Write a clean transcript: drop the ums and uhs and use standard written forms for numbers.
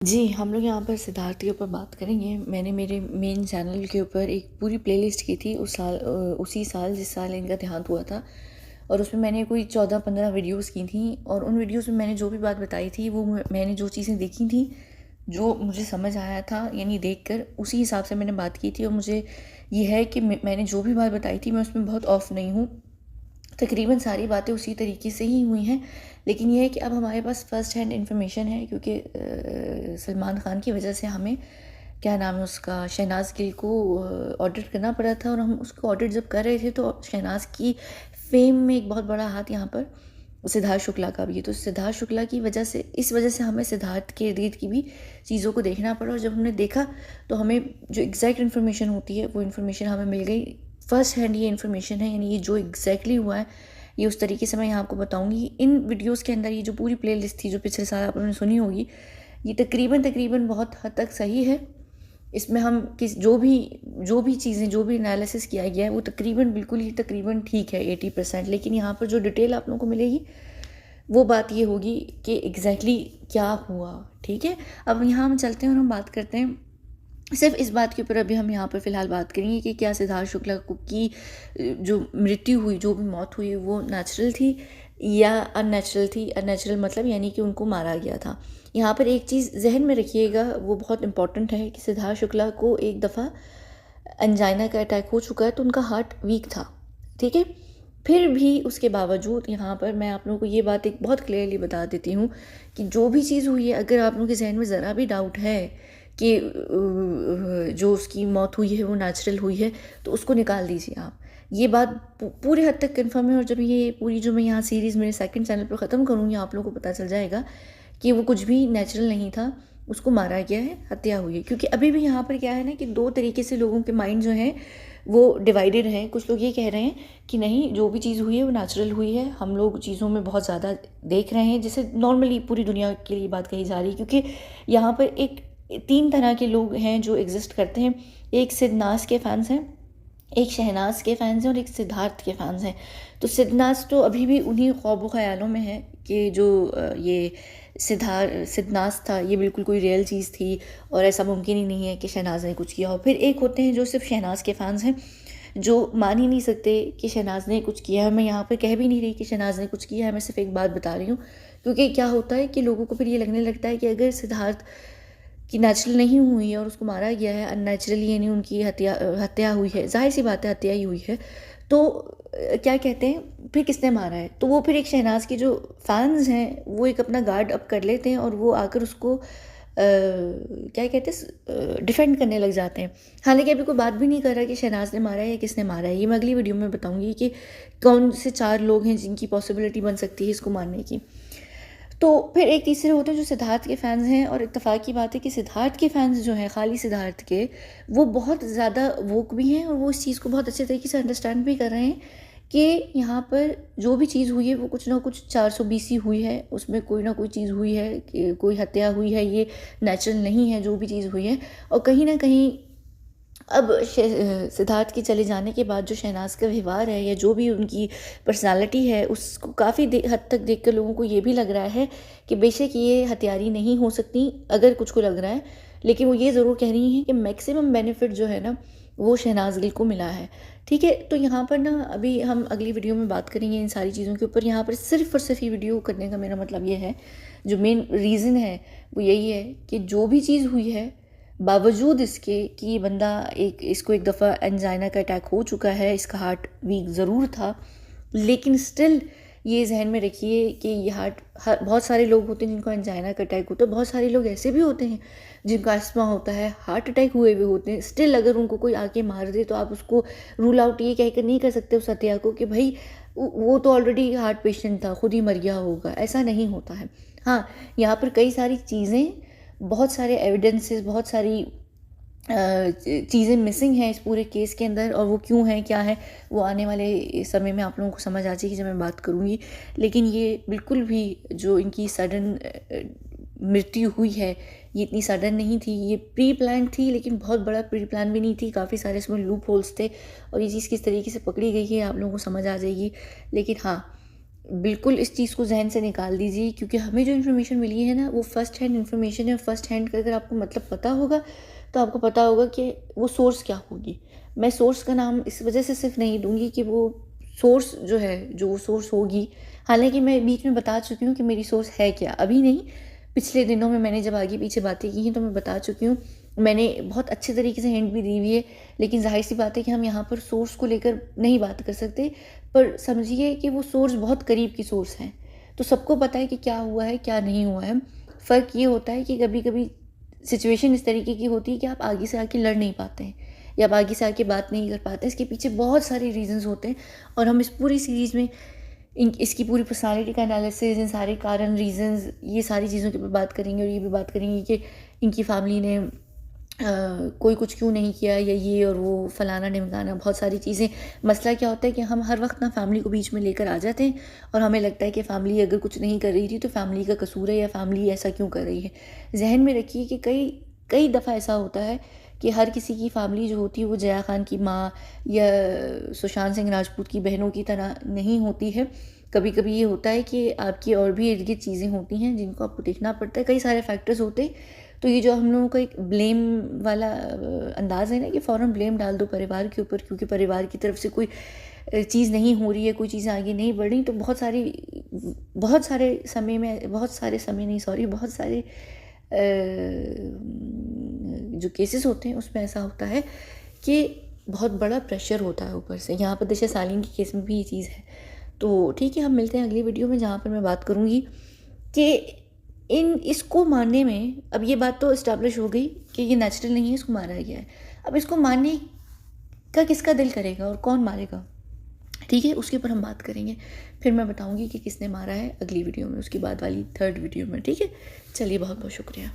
जी, हम लोग यहाँ पर सिद्धार्थ के ऊपर बात करेंगे। मैंने मेरे मेन चैनल के ऊपर एक पूरी प्लेलिस्ट की थी उसी साल जिस साल इनका देहांत हुआ था, और उसमें मैंने कोई 14-15 वीडियोज़ की थी। और उन वीडियोज़ में मैंने जो भी बात बताई थी वो मैंने जो चीज़ें देखी थी, जो मुझे समझ आया था यानी देखकर, उसी हिसाब से मैंने बात की थी। और मुझे ये है कि मैंने जो भी बात बताई थी मैं उसमें बहुत ऑफ नहीं हूँ। तकरीबन सारी बातें उसी तरीके से ही हुई हैं। लेकिन ये है कि अब हमारे पास फ़र्स्ट हैंड इन्फॉर्मेशन है, क्योंकि सलमान ख़ान की वजह से हमें, क्या नाम है उसका, शहनाज गिल को ऑडिट करना पड़ा था। और हम उसको ऑडिट जब कर रहे थे तो शहनाज की फेम में एक बहुत बड़ा हाथ यहाँ पर सिद्धार्थ शुक्ला का भी है। तो सिद्धार्थ शुक्ला की वजह से, इस वजह से हमें सिद्धार्थ के इर्द गिर्द की भी चीज़ों को देखना पड़ा। और जब हमने देखा तो हमें जो एग्जैक्ट इन्फॉर्मेशन होती है वो इन्फॉर्मेशन हमें मिल गई। फर्स्ट हैंड ये इन्फॉर्मेशन है, यानी ये जो एग्जैक्टली हुआ है ये उस तरीके से मैं यहाँ आपको बताऊँगी। इन वीडियोज़ के अंदर ये जो पूरी प्लेलिस्ट थी जो पिछले साल आप लोगों ने सुनी होगी, ये तकरीबन बहुत हद तक सही है। इसमें हम जो भी चीज़ें, जो भी एनालिसिस किया गया है वो तकरीबन ठीक है 80%। लेकिन यहाँ पर जो डिटेल आप लोगों को मिलेगी वो बात ये होगी कि एग्जैक्टली क्या हुआ। ठीक है, अब यहाँ हम चलते हैं और हम बात करते हैं सिर्फ इस बात के ऊपर। अभी हम यहाँ पर फ़िलहाल बात करेंगे कि क्या सिद्धार्थ शुक्ला को की जो मृत्यु हुई, जो भी मौत हुई, वो नेचुरल थी या अननेचुरल थी। अननेचुरल मतलब यानी कि उनको मारा गया था। यहाँ पर एक चीज़ जहन में रखिएगा, वो बहुत इंपॉर्टेंट है कि सिद्धार्थ शुक्ला को एक दफ़ा एंजाइना का अटैक हो चुका है, तो उनका हार्ट वीक था। ठीक है, फिर भी उसके बावजूद यहाँ पर मैं आप लोगों को ये बात एक बहुत क्लियरली बता देती हूँ कि जो भी चीज़ हुई है, अगर आप लोगों के जहन में ज़रा भी डाउट है कि जो उसकी मौत हुई है वो नेचुरल हुई है, तो उसको निकाल दीजिए आप। ये बात पूरे हद तक कंफर्म है। और जब ये पूरी जो मैं यहाँ सीरीज़ मेरे सेकंड चैनल पर ख़त्म करूँगी, आप लोगों को पता चल जाएगा कि वो कुछ भी नेचुरल नहीं था, उसको मारा गया है, हत्या हुई है। क्योंकि अभी भी यहाँ पर क्या है ना कि दो तरीके से लोगों के माइंड जो हैं वो डिवाइडेड हैं। कुछ लोग ये कह रहे हैं कि नहीं, जो भी चीज़ हुई है वो नेचुरल हुई है, हम लोग चीज़ों में बहुत ज़्यादा देख रहे हैं, जैसे नॉर्मली पूरी दुनिया के लिए बात कही जा रही है। क्योंकि यहाँ पर एक 3 तरह के लोग हैं जो एग्जिस्ट करते हैं। एक सिद्धनाज़ के फैंस हैं, एक शहनाज के फ़ैन्स हैं और एक सिद्धार्थ के फ़ैन्स हैं। तो सिद्धनाज़ तो अभी भी उन्हीं ख्वाबो ख़यालों में है कि जो ये सिद्धनाज़ था ये बिल्कुल कोई रियल चीज़ थी और ऐसा मुमकिन ही नहीं है कि शहनाज ने कुछ किया हो। फिर एक होते हैं जो सिर्फ शहनाज के फ़ैन्स हैं, जो मान ही नहीं सकते कि शहनाज ने कुछ किया है। मैं यहाँ पर कह भी नहीं रही कि शहनाज ने कुछ किया है, मैं सिर्फ एक बात बता रही हूँ। क्योंकि क्या होता है कि लोगों को फिर ये लगने लगता है कि अगर सिद्धार्थ कि नेचुरल नहीं हुई है और उसको मारा गया है अननेचुरली, यानी उनकी हत्या हुई है, जाहिर सी बात है हत्या ही हुई है, तो क्या कहते हैं, फिर किसने मारा है? तो वो फिर एक शहनाज के जो फैंस हैं वो एक अपना गार्ड अप कर लेते हैं और वो आकर उसको क्या कहते हैं, डिफेंड करने लग जाते हैं। हालांकि अभी कोई बात भी नहीं कर रहा कि शहनाज ने मारा है या किसने मारा है। ये मैं अगली वीडियो में बताऊंगी कि कौन से 4 लोग हैं जिनकी पॉसिबिलिटी बन सकती है इसको मारने की। तो फिर एक तीसरे होते हैं जो सिद्धार्थ के फैंस हैं, और इत्तेफाक की बात है कि सिद्धार्थ के फैंस जो हैं, खाली सिद्धार्थ के, वो बहुत ज़्यादा वोक भी हैं और वो इस चीज़ को बहुत अच्छे तरीके से अंडरस्टैंड भी कर रहे हैं कि यहाँ पर जो भी चीज़ हुई है वो कुछ ना कुछ 420 ही हुई है, उसमें कोई ना कोई चीज़ हुई है, कि कोई हत्या हुई है, ये नेचुरल नहीं है जो भी चीज़ हुई है। और कहीं ना कहीं अब सिद्धार्थ के चले जाने के बाद जो शहनाज का व्यवहार है या जो भी उनकी पर्सनालिटी है, उसको काफ़ी हद तक देखकर लोगों को ये भी लग रहा है कि बेशक ये हत्यारी नहीं हो सकती, अगर कुछ को लग रहा है, लेकिन वो ये ज़रूर कह रही हैं कि मैक्सिमम बेनिफिट जो है ना वो शहनाज गिल को मिला है। ठीक है, तो यहाँ पर ना अभी हम अगली वीडियो में बात करेंगे इन सारी चीज़ों के ऊपर। यहाँ पर सिर्फ और सिर्फ ये वीडियो करने का मेरा मतलब ये है, जो मेन रीज़न है वो यही है कि जो भी चीज़ हुई है, बावजूद इसके कि ये बंदा इसको एक दफ़ा एंजाइना का अटैक हो चुका है, इसका हार्ट वीक ज़रूर था, लेकिन स्टिल ये जहन में रखिए कि ये बहुत सारे लोग होते हैं जिनको एंजाइना का अटैक होता है, बहुत सारे लोग ऐसे भी होते हैं जिनका अस्थमा होता है, हार्ट अटैक हुए हुए होते हैं। स्टिल अगर उनको कोई आके मार दे तो आप उसको रूल आउट ये कहकर नहीं कर सकते उस हत्या को कि भाई वो तो ऑलरेडी हार्ट पेशेंट था, खुद ही मर गया होगा। ऐसा नहीं होता है। हाँ, यहाँ पर कई सारी चीज़ें, बहुत सारे एविडेंसेस, बहुत सारी चीज़ें मिसिंग हैं इस पूरे केस के अंदर, और वो क्यों है, क्या है, वो आने वाले समय में आप लोगों को समझ आ जाएगी जब मैं बात करूँगी। लेकिन ये बिल्कुल भी जो इनकी सडन मृत्यु हुई है, ये इतनी सडन नहीं थी, ये प्री प्लान थी, लेकिन बहुत बड़ा प्री प्लान भी नहीं थी। काफ़ी सारे इसमें लूप होल्स थे और ये चीज़ किस तरीके से पकड़ी गई है आप लोगों को समझ आ जाएगी। लेकिन हाँ, बिल्कुल इस चीज़ को ज़हन से निकाल दीजिए, क्योंकि हमें जो इन्फॉर्मेशन मिली है ना, वो फ़र्स्ट हैंड इन्फॉर्मेशन है। फ़र्स्ट हैंड का अगर आपको मतलब पता होगा, तो आपको पता होगा कि वो सोर्स क्या होगी। मैं सोर्स का नाम इस वजह से सिर्फ नहीं दूँगी कि वो सोर्स जो है, जो वो सोर्स होगी, हालाँकि मैं बीच में बता चुकी हूँ कि मेरी सोर्स है क्या। अभी नहीं, पिछले दिनों में मैंने जब आगे-पीछे बातें की हैं, तो मैं बता चुकी हूँ। मैंने बहुत अच्छे तरीके से हिंट भी दी हुई है, लेकिन ज़ाहिर-सी बात है कि हम यहाँ पर सोर्स को लेकर नहीं बात कर सकते। पर समझिए कि वो सोर्स बहुत करीब की सोर्स हैं। तो सबको पता है कि क्या हुआ है, क्या नहीं हुआ है। फ़र्क ये होता है कि कभी-कभी सिचुएशन इस तरीके की होती है कि आप आगे से आके लड़ नहीं पाते हैं, या आप आगे से आके बात नहीं कर पाते हैं। इसके पीछे बहुत सारे रीज़न्स होते हैं, और हम इस पूरी सीरीज़ में इसकी पूरी पर्सनैलिटी का एनालिसिस, इन सारे कारण, रीज़न्स, ये सारी चीज़ों के ऊपर बात करेंगे, और ये भी बात करेंगे कि इनकी फैमिली ने कोई कुछ क्यों नहीं किया, या ये और वो फलाना-ढिमकाना, बहुत सारी चीज़ें। मसला क्या होता है कि हम हर वक़्त ना फैमिली को बीच में लेकर आ जाते हैं, और हमें लगता है कि फैमिली अगर कुछ नहीं कर रही थी, तो फैमिली का कसूर है, या फैमिली ऐसा क्यों कर रही है। ज़हन में रखिए कि कई कई दफ़ा ऐसा होता है कि हर किसी की फैमिली जो होती है, वो जया खान की माँ या सुशांत सिंह राजपूत की बहनों की तरह नहीं होती है। कभी-कभी ये होता है कि आपकी और भी इर्द-गिर्द चीज़ें होती हैं, जिनको आपको देखना पड़ता है। कई सारे फैक्टर्स होते हैं। तो ये जो हम लोगों का एक ब्लेम वाला अंदाज़ है ना, कि फ़ौरन ब्लेम डाल दो परिवार के ऊपर, क्योंकि परिवार की तरफ से कोई चीज़ नहीं हो रही है, कोई चीज़ें आगे नहीं बढ़ रही, तो बहुत सारे समय नहीं, सॉरी, बहुत सारे जो केसेस होते हैं, उसमें ऐसा होता है कि बहुत बड़ा प्रेशर होता है ऊपर से। यहाँ पर जैसे सालीन के केस में भी ये चीज़ है। तो ठीक है, हम मिलते हैं अगली वीडियो में, जहाँ पर मैं बात करूँगी कि इसको मानने में, अब ये बात तो इस्टेब्लिश हो गई कि ये नेचुरल नहीं है, इसको मारा गया है। अब इसको मानने का किसका दिल करेगा, और कौन मारेगा? ठीक है, उसके ऊपर हम बात करेंगे। फिर मैं बताऊँगी कि किसने मारा है अगली वीडियो में, उसके बाद वाली 3rd वीडियो में। ठीक है? चलिए, बहुत-बहुत शुक्रिया।